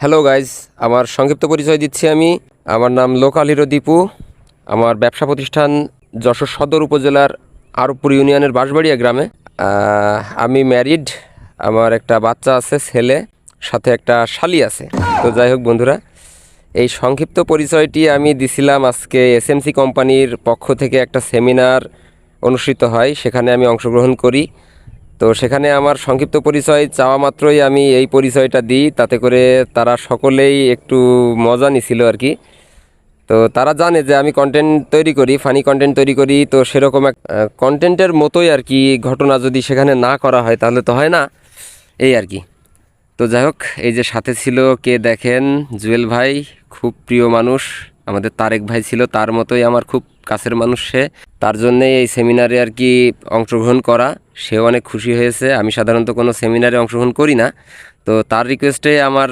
Hello guys, আমার সংক্ষিপ্ত পরিচয় দিচ্ছি আমি। আমার নাম লোকাল হিরো দীপু। আমার ব্যবসা প্রতিষ্ঠান যশোর সদর উপজেলার আরবপুর ইউনিয়নের বাঁশবাড়িয়া গ্রামে। আমি ম্যারিড, আমার একটা বাচ্চা আছে, ছেলে, সাথে একটা শালি আছে। তো যাই হোক বন্ধুরা, এই সংক্ষিপ্ত পরিচয়টি আমি দিছিলাম আজকে এসএমসি কোম্পানির পক্ষ থেকে একটা সেমিনার অনুষ্ঠিত হয়, সেখানে আমি অংশগ্রহণ করি। তো সেখানে আমার সংক্ষিপ্ত পরিচয় চাওয়া মাত্রই আমি এই পরিচয়টা দিই, তাতে করে তারা সকলেই একটু মজা নিছিল আর কি। তো তারা জানে যে আমি কন্টেন্ট তৈরি করি, ফানি কন্টেন্ট তৈরি করি। তো সেরকম এক কন্টেন্টের মতোই আর কি ঘটনা যদি সেখানে না করা হয় তাহলে তো হয় না, এই আর কি। তো যাই হোক, এই যে সাথে ছিল কে দেখেন, জুয়েল ভাই, খুব প্রিয় মানুষ। আমাদের তারেক ভাই ছিল তার মতোই আমার খুব কাছের মানুষ সে। তার জন্যেই এই সেমিনারে আর কি অংশগ্রহণ করা। সেও অনেক খুশি হয়েছে। আমি সাধারণত কোনো সেমিনারে অংশগ্রহণ করি না, তো তার রিকোয়েস্টে আমার